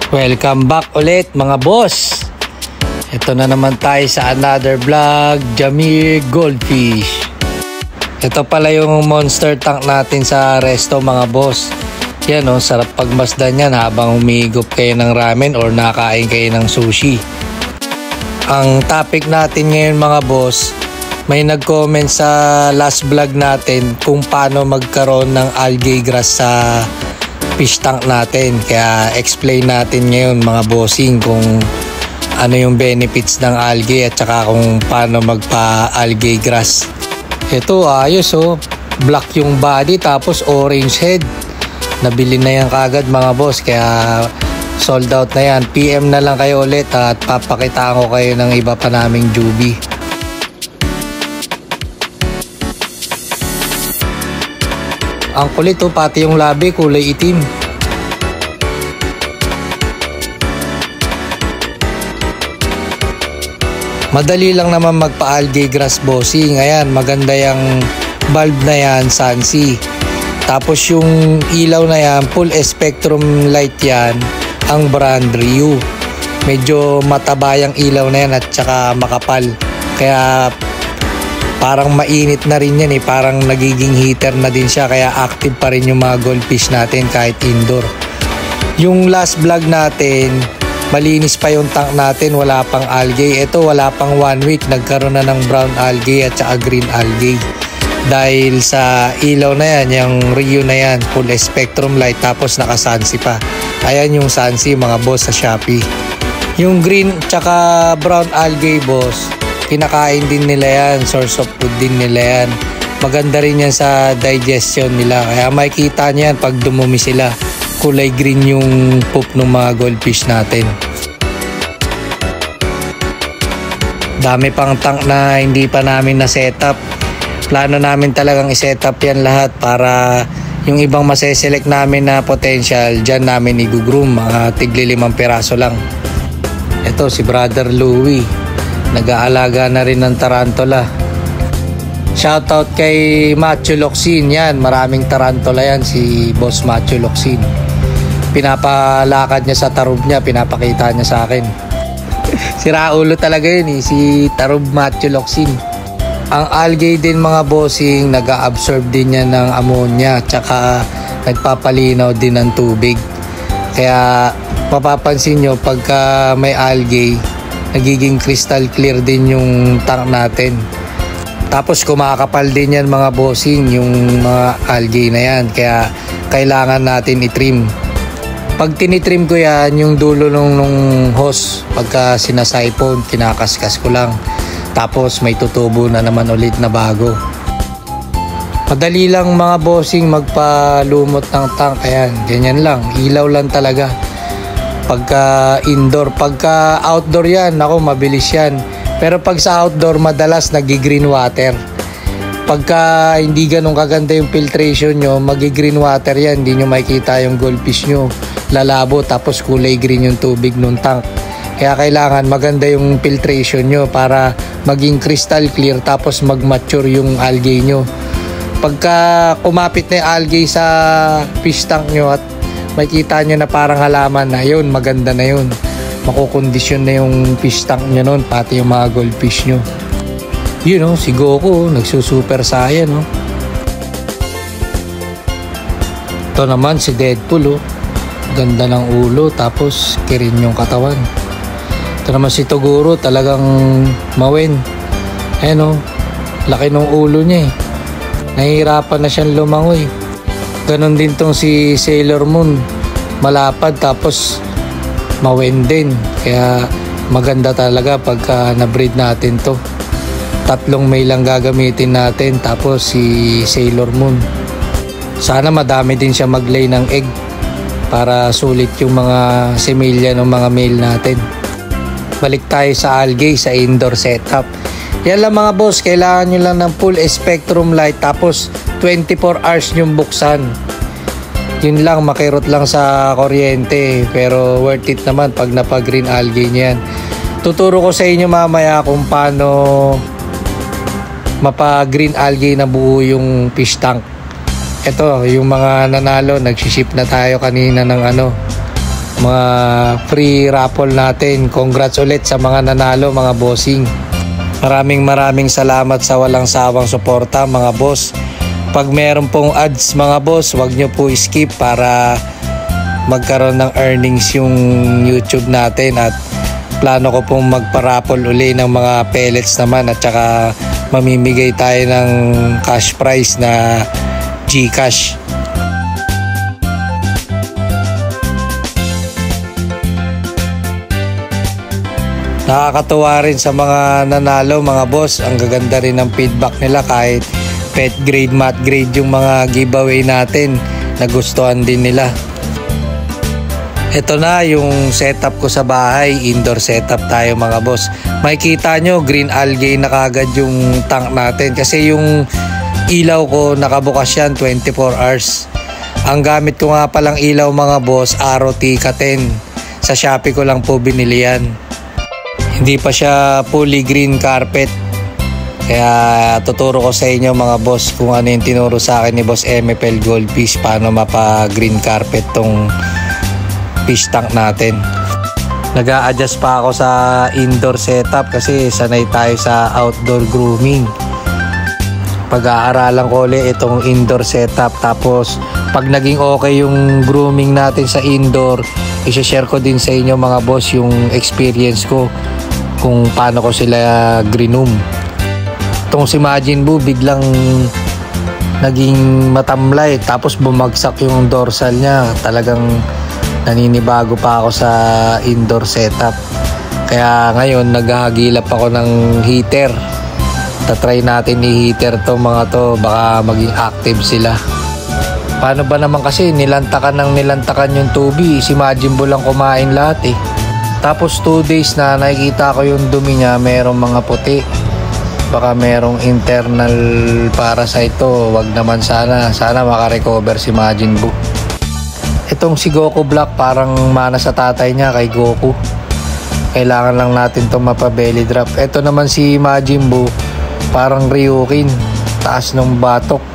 Welcome back ulit mga boss. Ito na naman tayo sa another vlog, Jamir Goldfish. Ito pala yung monster tank natin sa resto mga boss. Yan o, sarap pagmasdan yan habang humigop kayo ng ramen or nakain kayo ng sushi. Ang topic natin ngayon mga boss, may nag-comment sa last vlog natin kung paano magkaroon ng algae grass sa fish tank natin. Kaya explain natin ngayon mga bossing kung ano yung benefits ng algae at saka kung paano magpa-algae grass. Ito ayos oh, black yung body tapos orange head. Nabili na yan kagad mga boss, kaya sold out na yan. PM na lang kayo ulit at papakitaan ko kayo ng iba pa naming jubi. Ang kulit oh, pati yung labi kulay itim. Madali lang naman magpa-algae grass bossing. Ayan, maganda yung bulb na yan, Sansi. Tapos yung ilaw na yan, full spectrum light yan, ang brand Ryu. Medyo mataba yung ilaw na yan at saka makapal. Kaya parang mainit na rin yan eh, parang nagiging heater na din siya, kaya active pa rin yung mga goldfish natin kahit indoor. Yung last vlog natin, malinis pa yung tank natin, wala pang algae. Ito wala pang 1 week, nagkaroon na ng brown algae at saka green algae. Dahil sa ilaw na yan, yung Ryu na yan, full spectrum light tapos naka-Sansi pa. Ayan yung Sansi mga boss sa Shopee. Yung green tsaka brown algae boss, kinakain din nila yan, source of food din nila yan. Maganda rin yan sa digestion nila, kaya makikita niyan pag dumumi sila, kulay green yung poop ng mga goldfish natin. Dami pang tank na hindi pa namin na setup. Plano namin talagang i-setup yan lahat para yung ibang maseselect namin na potential, dyan namin i-groom, mga tigli 5 piraso lang. Ito si Brother Louie, nag-aalaga na rin ng tarantula. Shoutout kay Macho Locsin, yan, maraming tarantula yan si Boss Macho Locsin. Pinapalakad niya sa tarub niya, pinapakita niya sa akin. Si Raulo talaga yun eh, si Tarub Macho Locsin. Ang algae din mga bossing, nag-absorb din yan ng ammonia, tsaka nagpapalinaw din ng tubig. Kaya mapapansin nyo pagka may algae, nagiging crystal clear din yung tank natin. Tapos kumakapal din yan mga bossing, yung mga algae na yan, kaya kailangan natin i-trim. Pag tinitrim ko yan, yung dulo nung hose, pagka sinasiphon, kinakaskas ko lang. Tapos may tutubo na naman ulit na bago. Madali lang mga bossing magpalumot ng tank. Ayan, ganyan lang, ilaw lang talaga. Pagka indoor, pagka outdoor yan, ako mabilis yan. Pero pag sa outdoor, madalas nagi-green water. Pagka hindi ganun kaganda yung filtration nyo, magi-green water yan, hindi nyo makikita yung goldfish nyo. Lalabo, tapos kulay green yung tubig ng tank. Kaya kailangan maganda yung filtration nyo para maging crystal clear, tapos mag-mature yung algae nyo. Pagka kumapit na yung algae sa fish tank nyo at makikita nyo na parang halaman na yun, maganda na yun. Makukondisyon na yung fish tank nyo nun, pati yung mga goldfish nyo. Yun o, si Goku, nagsusuper saiyan o. Ito naman si Deadpool o. Ganda ng ulo, tapos kirin yung katawan. Ito naman si Toguro, talagang mawin. Ayan o, laki ng ulo niya eh. Nahihirapan na siyang lumangoy. Ganon din tong si Sailor Moon, malapad tapos mawin din. Kaya maganda talaga pagka na-breed natin to. 3 male lang gagamitin natin, tapos si Sailor Moon. Sana madami din siya mag-lay ng egg para sulit yung mga semilya ng mga male natin. Balik tayo sa algae, sa indoor setup. Yan lang mga boss, kailangan nyo lang ng full spectrum light tapos 24 hours nyong buksan. Yun lang, makirot lang sa kuryente, pero worth it naman pag napag-green algae niyan. Tuturo ko sa inyo mamaya kung paano mapa-green algae na buo yung fish tank. Ito, yung mga nanalo, nagsiship na tayo kanina ng mga free raffle natin. Congrats ulit sa mga nanalo, mga bossing. Maraming salamat sa walang sawang suporta, mga boss. Pag meron pong ads, mga boss, wag nyo po skip para magkaroon ng earnings yung YouTube natin. At plano ko pong magpa-raffle uli ng mga pellets naman, at saka mamimigay tayo ng cash prize na GCash. Nakakatuwa rin sa mga nanalo, mga boss. Ang gaganda rin ng feedback nila, kahit pet grade, mat grade yung mga giveaway natin, nagustuhan din nila. Ito na yung setup ko sa bahay, indoor setup tayo mga boss. Makikita nyo, green algae na kagad yung tank natin kasi yung ilaw ko nakabukas yan 24 hours. Ang gamit ko nga palang ilaw mga boss, Arrow Tika 10. Sa Shopee ko lang po binili yan. Hindi pa siya fully green carpet. Kaya tuturo ko sa inyo mga boss kung ano yung tinuro sa akin ni Boss MFL Goldfish, paano mapa green carpet tong fish tank natin. Nag-a-adjust pa ako sa indoor setup kasi sanay tayo sa outdoor grooming. Pag-aaralan ko ulit itong indoor setup, tapos pag naging okay yung grooming natin sa indoor, i-share ko din sa inyo mga boss yung experience ko kung paano ko sila grinom. Itong si Majin Buu biglang naging matamlay, tapos bumagsak yung dorsal niya. Talagang naninibago pa ako sa indoor setup. Kaya ngayon naghahagilap ako ng heater. Tatry natin i-heater to mga to, baka maging active sila. Paano ba naman kasi nilantakan yung tubig, si Majin Buu lang kumain lahat eh. Tapos 2 days na nakikita ko yung dumi niya, merong mga puti. Baka merong internal parasite to. Wag naman sana makarecover si Majin Buu. Itong si Goku Black parang mana sa tatay niya kay Goku. Kailangan lang natin itong mapa-belly drop. Ito naman si Majin Buu parang Ryukin, taas ng batok.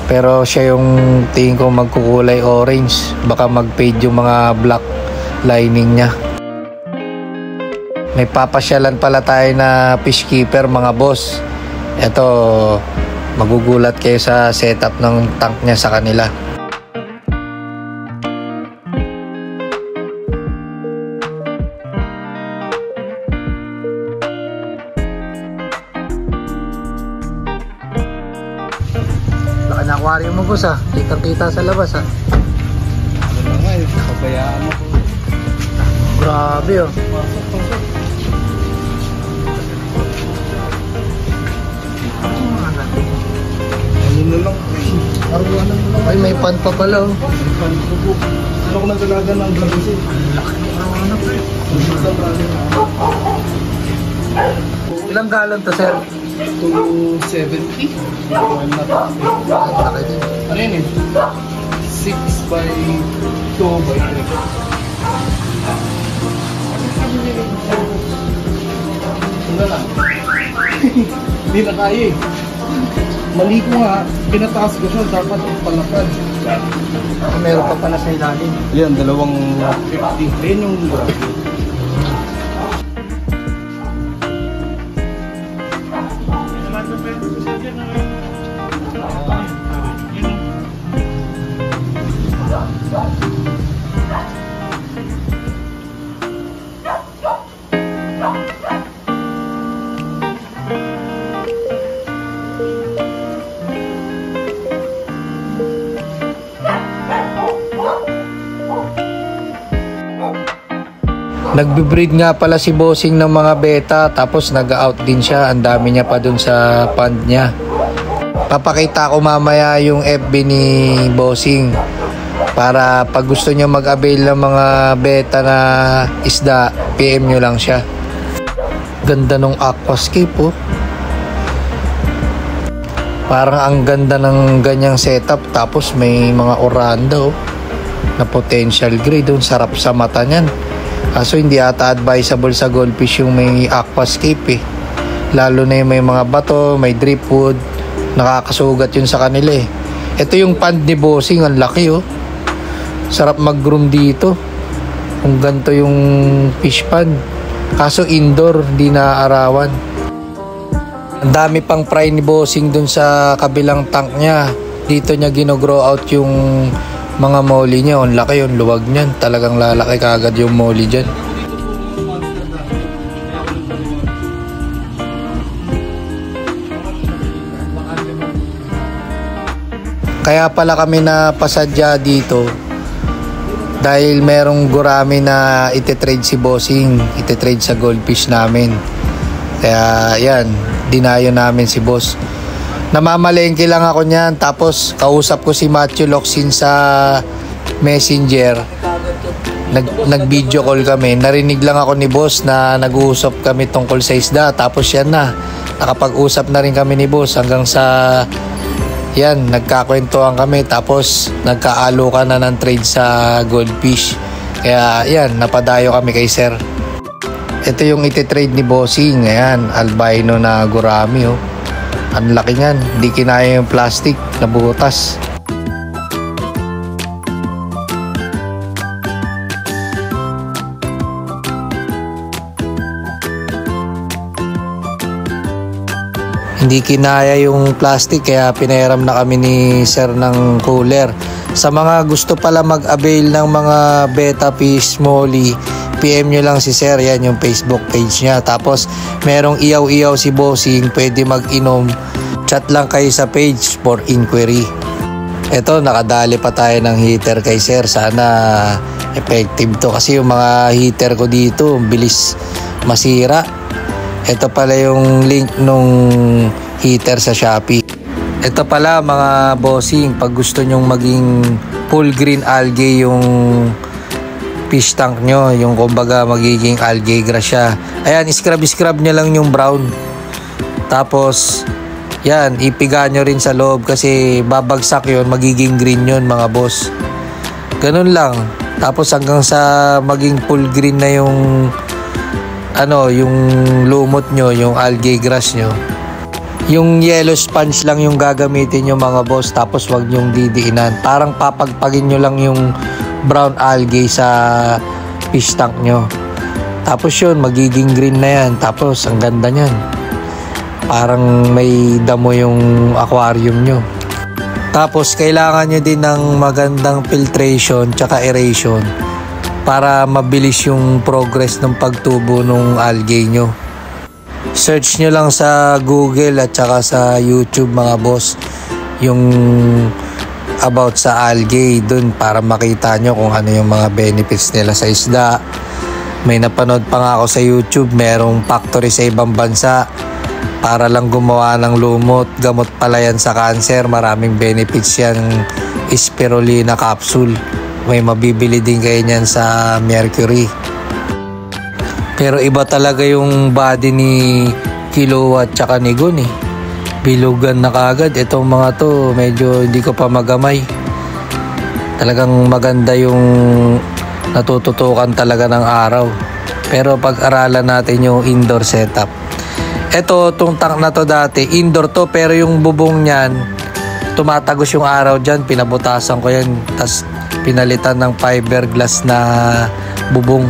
Pero siya yung tingin ko magkukulay orange. Baka mag-fade yung mga black lining niya. May papasyalan pala tayo na fish keeper mga boss. Ito, magugulat kayo sa setup ng tank niya sa kanila. Laki na aquarium mo boss ah. Kitang-kita sa labas ah. Ano na nga eh, pabayaan mo. Grabe oh. Ano na lang, arwanan mo lang. Ay, may pan pa pala oh. Ano ko nagalaga ng braso? Laki ng arawana pa eh. Ilang galon to sir? 270. Laki din. Ano yun eh? 6 by 2 by 3. Ano lang? Hindi na kaya eh. Mali ko nga, pinataas ko siya, dapat palakad. Meron pa pala sa ilalim. Yan, 250. Ayun yung grabe. Nagbe-breed nga pala si Bossing ng mga beta, tapos nag-out din siya. Ang dami niya pa dun sa pond niya. Papakita ko mamaya yung FB ni Bossing. Para pag gusto nyo mag-avail ng mga beta na isda, PM nyo lang siya. Ganda ng aquascape oh. Parang ang ganda ng ganyang setup, tapos may mga oranda oh, na potential grade. Sarap sa mata niyan. Kaso hindi ata advisable sa goldfish yung may aquascape eh. Lalo na yung may mga bato, may driftwood, nakakasugat yun sa kanila eh. Ito yung pond ni Bossing, ang laki oh. Sarap mag-groom dito kung ganito yung fish pond. Kaso indoor, di naaarawan. Ang dami pang fry ni Bossing dun sa kabilang tank niya. Dito niya gino-grow out yung mga molly niya. Ang laki yung luwag niyan. Talagang lalaki kagad yung molly dyan. Kaya pala kami na pasadya dito dahil merong gurami na ititrade si Bossing. Ititrade sa goldfish namin. Kaya yan, dinayo namin si boss. Namamalengke lang ako niyan, tapos kausap ko si Matthew Locsin sa Messenger. Nag-video call kami. Narinig lang ako ni boss na nag-uusap kami tungkol sa isda. Tapos yan na, nakapag-usap na rin kami ni boss hanggang sa yan, nagkakwentuhan kami. Tapos nagkaalokan na ng trade sa goldfish. Kaya yan, napadayo kami kay sir. Ito yung ititrade ni Bossing. Ayan, albino na gurami oh. Ang laki niyan, hindi kinaya yung plastic na butas. Hindi kinaya yung plastic, kaya pinahiram na kami ni sir ng cooler. Sa mga gusto pala mag-avail ng mga beta fish, molly, PM nyo lang si sir, yan yung Facebook page niya. Tapos merong iyaw-iyaw si Bossing, pwede mag-inom. Chat lang kayo sa page for inquiry. Ito, nakadali pa tayo ng heater kay sir. Sana effective to, kasi yung mga heater ko dito bilis masira. Ito pala yung link nung heater sa Shopee. Ito pala mga Bossing, pag gusto nyong maging full green algae yung fish tank nyo, yung kumbaga magiging algae grass siya. Ayan, scrub nyo lang yung brown. Tapos yan, ipiga nyo rin sa loob kasi babagsak yun, magiging green yun mga boss. Ganun lang. Tapos hanggang sa maging full green na yung yung lumot nyo, yung algae grass nyo. Yung yellow sponge lang yung gagamitin nyo mga boss. Tapos wag nyong didiinan. Parang papagpagin nyo lang yung brown algae sa fish tank nyo. Tapos yun, magiging green na yan. Tapos ang ganda nyan, parang may damo yung aquarium nyo. Tapos kailangan nyo din ng magandang filtration tsaka aeration para mabilis yung progress ng pagtubo ng algae nyo. Search nyo lang sa Google at tsaka sa YouTube mga boss yung about sa algae dun, para makita nyo kung ano yung mga benefits nila sa isda. May napanood pa nga ako sa YouTube, merong factory sa ibang bansa para lang gumawa ng lumot. Gamot pala yan sa cancer, maraming benefits yan. Spirulina capsule, may mabibili din kayo nyan sa Mercury. Pero iba talaga yung body ni Kilowatt tsaka ni Gun eh. Bilugan na kagad. Itong mga to medyo hindi ko pa magamay. Talagang maganda yung natututukan talaga ng araw. Pero pag-aralan natin yung indoor setup. Ito, itong tank na to dati, indoor to, pero yung bubong niyan, tumatagos yung araw dyan. Pinabutasan ko yan, tas pinalitan ng fiberglass na bubong.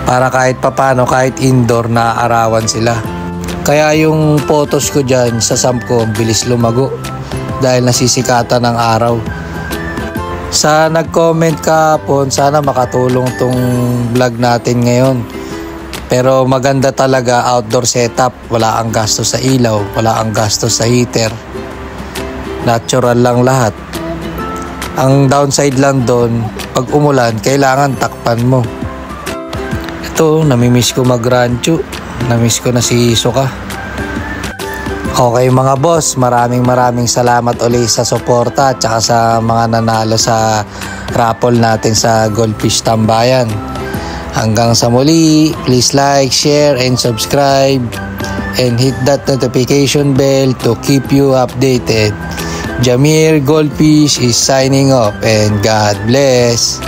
Para kahit papano, kahit indoor, naaarawan sila. Kaya yung photos ko dyan sa sump ko, bilis lumago dahil nasisikatan ng araw. Sa nag-comment kahapon, sana makatulong tong vlog natin ngayon. Pero maganda talaga outdoor setup. Wala ang gastos sa ilaw, wala ang gastos sa heater. Natural lang lahat. Ang downside lang doon, pag umulan, kailangan takpan mo. Ito, namimiss ko mag-rancho. Namiss ko na si Suka. Okay mga boss, maraming salamat ulit sa suporta at saka sa mga nanalo sa raffle natin sa Goldfish Tambayan. Hanggang sa muli, please like, share, and subscribe. And hit that notification bell to keep you updated. Jamir Goldfish is signing off and God bless.